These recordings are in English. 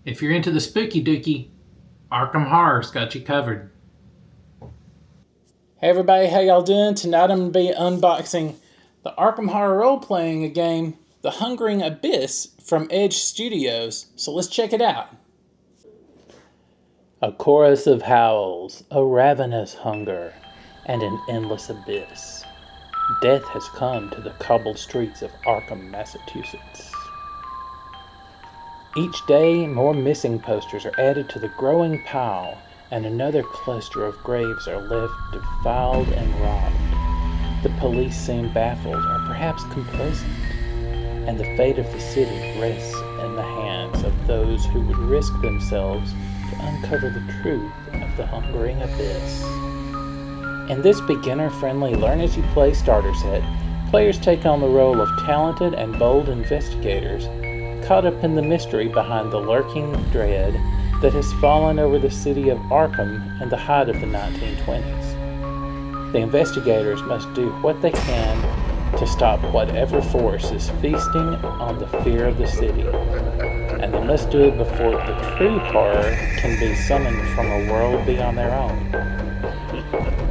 If you're into the spooky dooky, Arkham Horror's got you covered. Hey everybody, how y'all doing? Tonight I'm going to be unboxing the Arkham Horror role-playing game, The Hungering Abyss from Edge Studios. So let's check it out. A chorus of howls, a ravenous hunger, and an endless abyss. Death has come to the cobbled streets of Arkham, Massachusetts. Each day, more missing posters are added to the growing pile, and another cluster of graves are left defiled and robbed. The police seem baffled or perhaps complacent, and the fate of the city rests in the hands of those who would risk themselves to uncover the truth of the hungering abyss. In this beginner-friendly learn-as-you-play starter set, players take on the role of talented and bold investigators caught up in the mystery behind the lurking dread that has fallen over the city of Arkham in the height of the 1920s. The investigators must do what they can to stop whatever force is feasting on the fear of the city, and they must do it before the true horror can be summoned from a world beyond their own.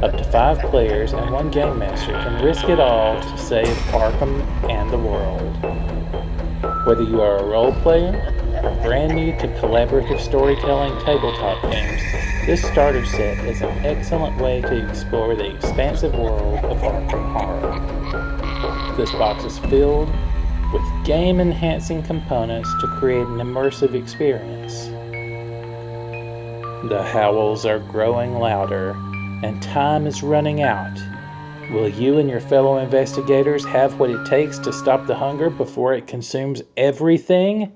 Up to 5 players and 1 game master can risk it all to save Arkham and the world. Whether you are a role player or brand new to collaborative storytelling tabletop games, this starter set is an excellent way to explore the expansive world of Arkham Horror. This box is filled with game-enhancing components to create an immersive experience. The howls are growing louder, and time is running out. Will you and your fellow investigators have what it takes to stop the hunger before it consumes everything?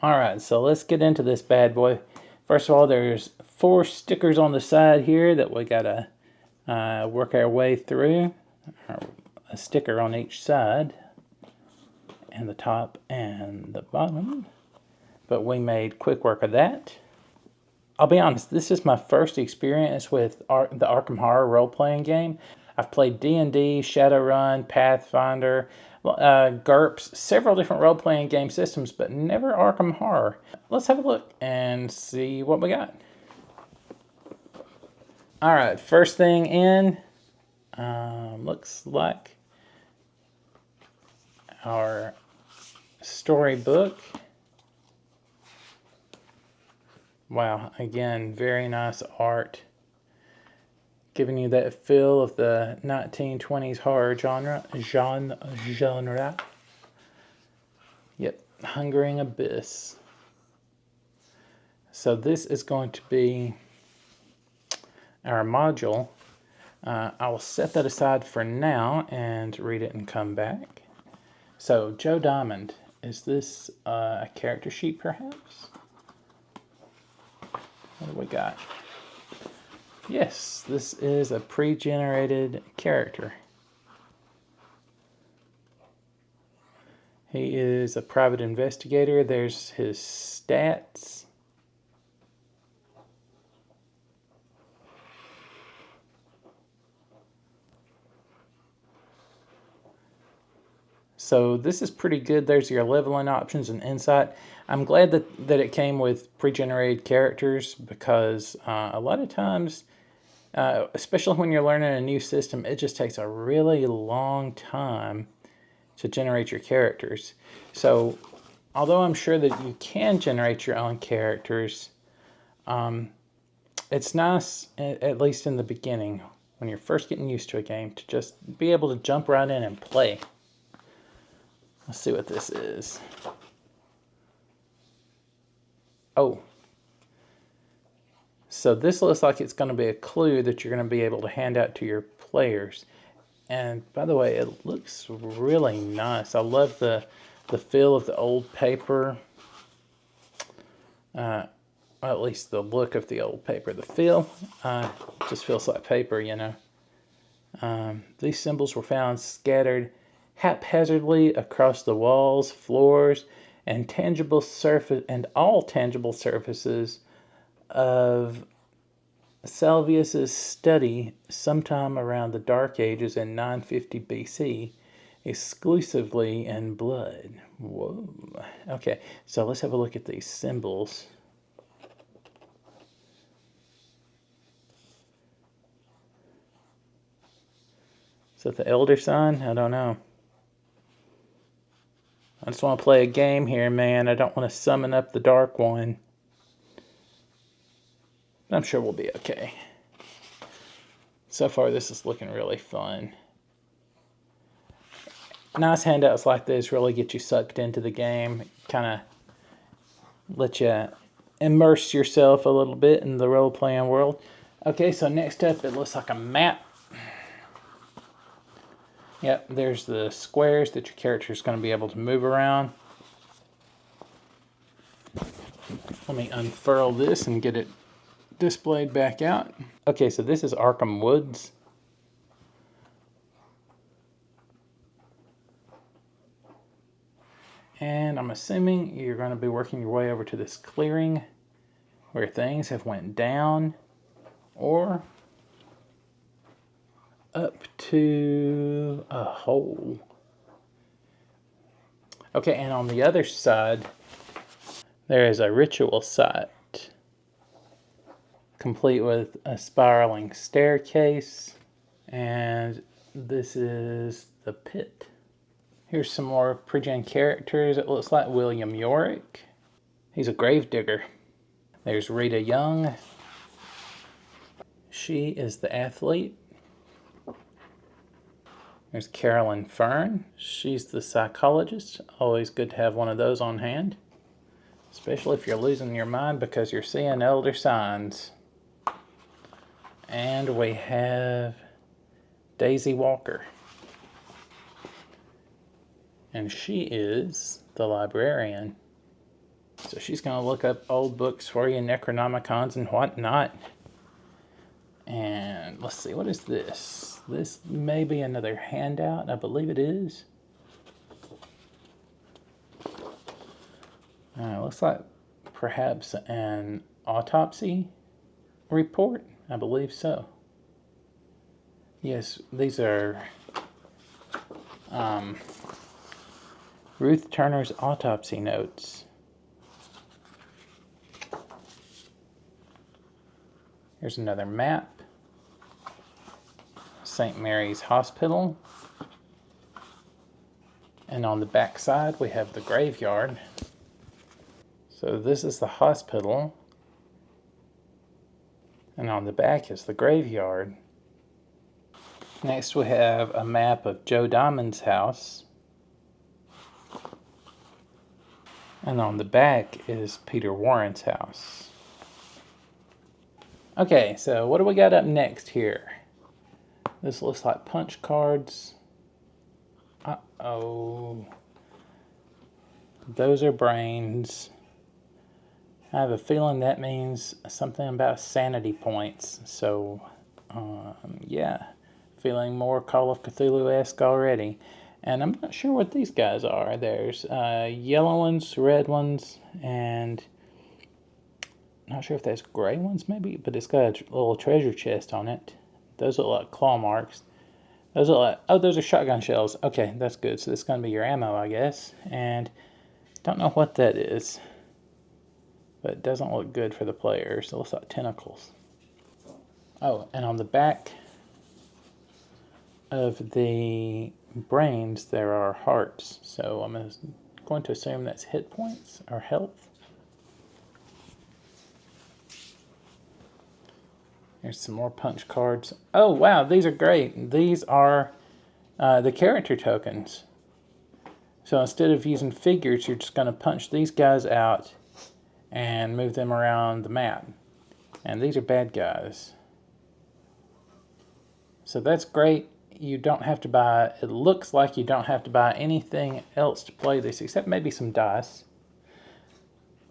Alright, so let's get into this bad boy. First of all, there's 4 stickers on the side here that we gotta work our way through. A sticker on each side, and the top and the bottom. But we made quick work of that. I'll be honest, this is my first experience with the Arkham Horror role-playing game. I've played D&D, Shadowrun, Pathfinder, GURPS, several different role-playing game systems, but never Arkham Horror. Let's have a look and see what we got. Alright, first thing in, looks like our storybook. Wow, again, very nice art. Giving you that feel of the 1920s horror genre. Yep, Hungering Abyss. So this is going to be our module. I will set that aside for now and read it and come back. So, Joe Diamond, is this a character sheet perhaps? What do we got? Yes, this is a pre-generated character. He is a private investigator. There's his stats. So this is pretty good. There's your leveling options and insight. I'm glad that it came with pre-generated characters because a lot of times, especially when you're learning a new system, it just takes a really long time to generate your characters. So although I'm sure that you can generate your own characters, it's nice, at least in the beginning, when you're first getting used to a game, to just be able to jump right in and play. Let's see what this is. Oh. So this looks like it's going to be a clue that you're going to be able to hand out to your players. And by the way, it looks really nice. I love the feel of the old paper. Well, at least the look of the old paper. The feel just feels like paper, you know. These symbols were found scattered haphazardly across the walls, floors, and all tangible surfaces of Salvius's study sometime around the Dark Ages in 950 BC, exclusively in blood. Whoa. Okay, so let's have a look at these symbols. Is that the elder sign? I don't know. I just want to play a game here, man. I don't want to summon up the dark one. I'm sure we'll be okay. So far, this is looking really fun. Nice handouts like this really get you sucked into the game. Kind of let you immerse yourself a little bit in the role-playing world. Okay, so next up, it looks like a map. Yep, there's the squares that your character is going to be able to move around. Let me unfurl this and get it displayed back out. Okay, so this is Arkham Woods. And I'm assuming you're going to be working your way over to this clearing where things have went down or up to a hole. Okay, and on the other side, there is a ritual site, complete with a spiraling staircase, and this is the pit. Here's some more pre-gen characters. It looks like William Yorick. He's a gravedigger. There's Rita Young. She is the athlete. There's Carolyn Fern. She's the psychologist. Always good to have one of those on hand, especially if you're losing your mind because you're seeing elder signs. And we have Daisy Walker. And she is the librarian. So she's going to look up old books for you, Necronomicons and whatnot. And let's see, what is this? This may be another handout. I believe it is. Looks like perhaps an autopsy report. I believe so. Yes, these are Ruth Turner's autopsy notes. Here's another map. St. Mary's Hospital. And on the back side, we have the graveyard. So this is the hospital. And on the back is the graveyard. Next, we have a map of Joe Diamond's house. And on the back is Peter Warren's house. Okay, so what do we got up next here? This looks like punch cards. Uh-oh. Those are brains. I have a feeling that means something about sanity points. So, yeah. Feeling more Call of Cthulhu-esque already. And I'm not sure what these guys are. There's yellow ones, red ones, and not sure if there's gray ones maybe, but it's got a little treasure chest on it. Those look like claw marks. Those look like, oh, those are shotgun shells. Okay, that's good. So this is going to be your ammo, I guess. And don't know what that is, but it doesn't look good for the players. It looks like tentacles. Oh, and on the back of the brains, there are hearts. So I'm going to assume that's hit points or health. There's some more punch cards. Oh, wow, these are great. These are the character tokens. So instead of using figures, you're just going to punch these guys out and move them around the map. And these are bad guys. So that's great. You don't have to buy, it looks like you don't have to buy anything else to play this, except maybe some dice.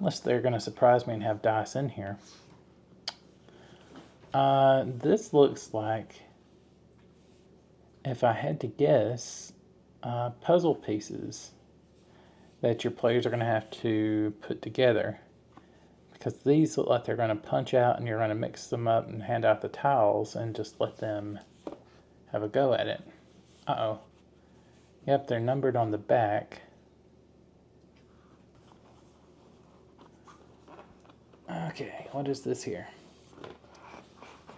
Unless they're going to surprise me and have dice in here. This looks like, if I had to guess, puzzle pieces that your players are going to have to put together. Because these look like they're going to punch out and you're going to mix them up and hand out the tiles and just let them have a go at it. Uh-oh. Yep, they're numbered on the back. Okay, what is this here?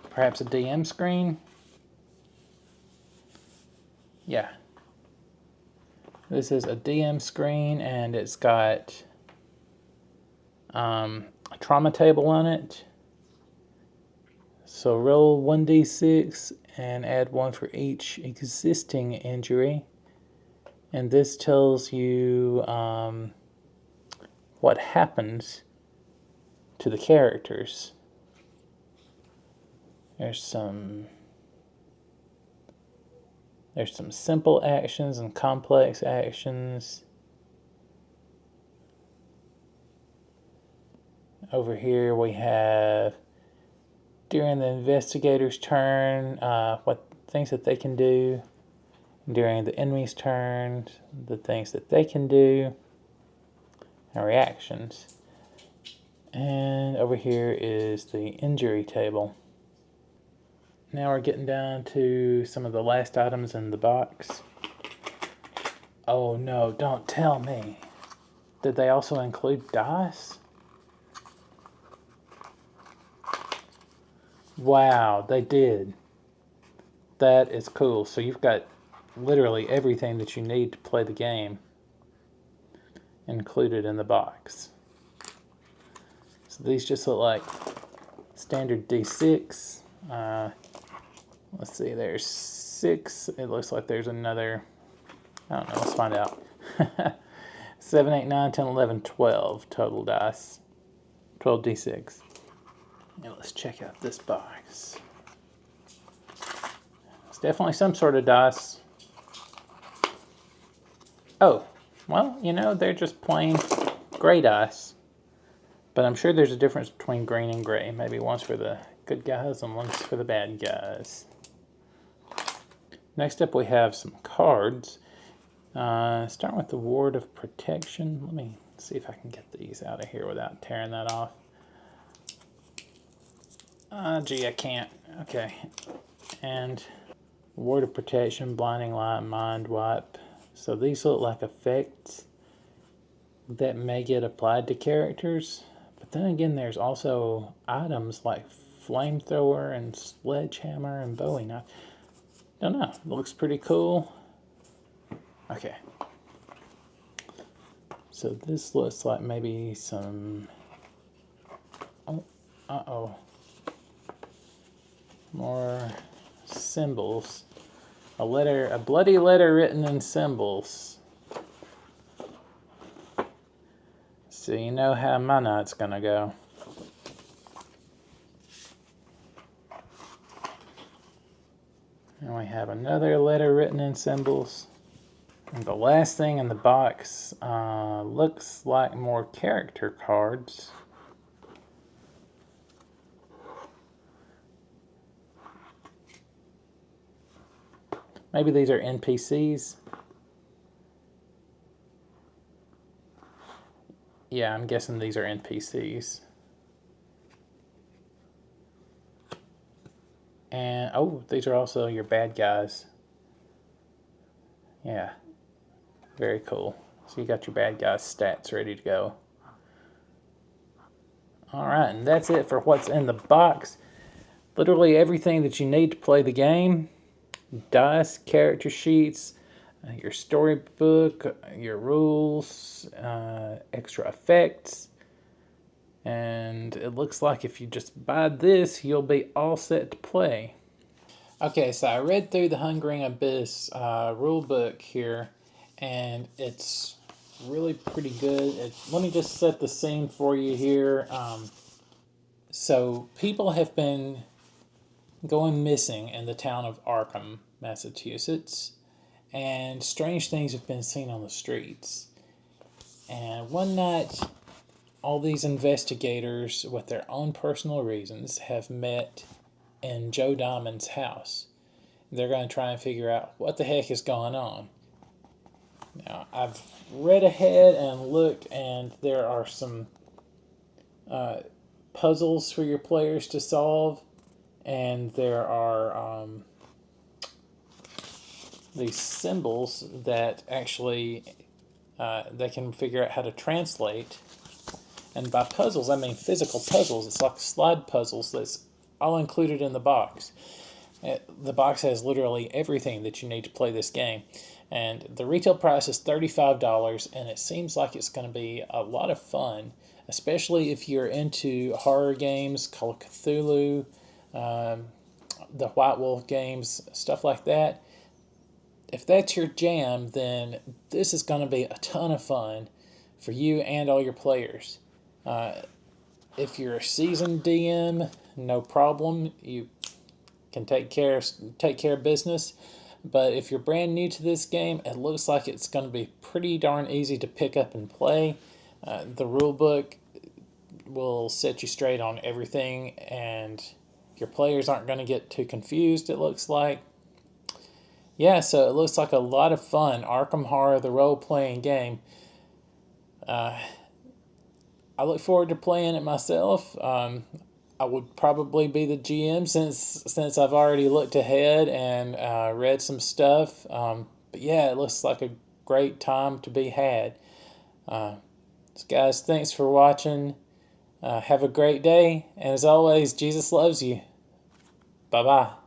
Perhaps a DM screen? Yeah. This is a DM screen, and it's got a trauma table on it. So roll 1d6 and add 1 for each existing injury. And this tells you what happens to the characters. There's some simple actions and complex actions. Over here we have during the investigator's turn, what things that they can do. During the enemy's turn, the things that they can do, and reactions. And over here is the injury table. Now we're getting down to some of the last items in the box. Oh no, don't tell me. Did they also include dice? Wow, they did. That is cool. So you've got literally everything that you need to play the game included in the box. So these just look like standard D6. Let's see, there's 6. It looks like there's another, I don't know, let's find out. 7, 8, 9, 10, 11, 12 total dice. 12 D6. Now let's check out this box. It's definitely some sort of dice. Oh, well, you know, they're just plain gray dice. But I'm sure there's a difference between green and gray. Maybe one's for the good guys and one's for the bad guys. Next up we have some cards. Starting with the Ward of Protection. Let me see if I can get these out of here without tearing that off. Gee, I can't. Okay. And Ward of Protection, Blinding Light, Mind Wipe. So these look like effects that may get applied to characters. But then again, there's also items like Flamethrower and Sledgehammer and Bowie Knife. Don't know. It looks pretty cool. Okay. So this looks like maybe some... Oh, uh-oh. More symbols. A bloody letter written in symbols. So you know how my night's gonna go. And we have another letter written in symbols. And the last thing in the box looks like more character cards. Maybe these are NPCs. Yeah, I'm guessing these are NPCs. And, oh, these are also your bad guys. Yeah, very cool. So you got your bad guys' stats ready to go. Alright, and that's it for what's in the box. Literally everything that you need to play the game. Dice, character sheets, your storybook, your rules, extra effects. And it looks like if you just buy this, you'll be all set to play. Okay, so I read through the Hungering Abyss rule book here, and it's really pretty good. Let me just set the scene for you here. So people have been going missing in the town of Arkham, Massachusetts, and strange things have been seen on the streets. And one night, all these investigators, with their own personal reasons, have met in Joe Diamond's house. They're going to try and figure out what the heck is going on. Now, I've read ahead and looked, and there are some puzzles for your players to solve, and there are these symbols that actually they can figure out how to translate. And by puzzles, I mean physical puzzles. It's like slide puzzles that's all included in the box. The box has literally everything that you need to play this game. And the retail price is $35, and it seems like it's going to be a lot of fun, especially if you're into horror games, Call of Cthulhu, the White Wolf games, stuff like that. If that's your jam, then this is going to be a ton of fun for you and all your players. If you're a seasoned DM, no problem. You can take care of business. But if you're brand new to this game, it looks like it's going to be pretty darn easy to pick up and play. The rule book will set you straight on everything, and your players aren't going to get too confused, it looks like. Yeah, so it looks like a lot of fun. Arkham Horror, the role-playing game. I look forward to playing it myself. I would probably be the GM since I've already looked ahead and read some stuff. But yeah, it looks like a great time to be had. So guys, thanks for watching. Have a great day, and as always, Jesus loves you. Bye bye.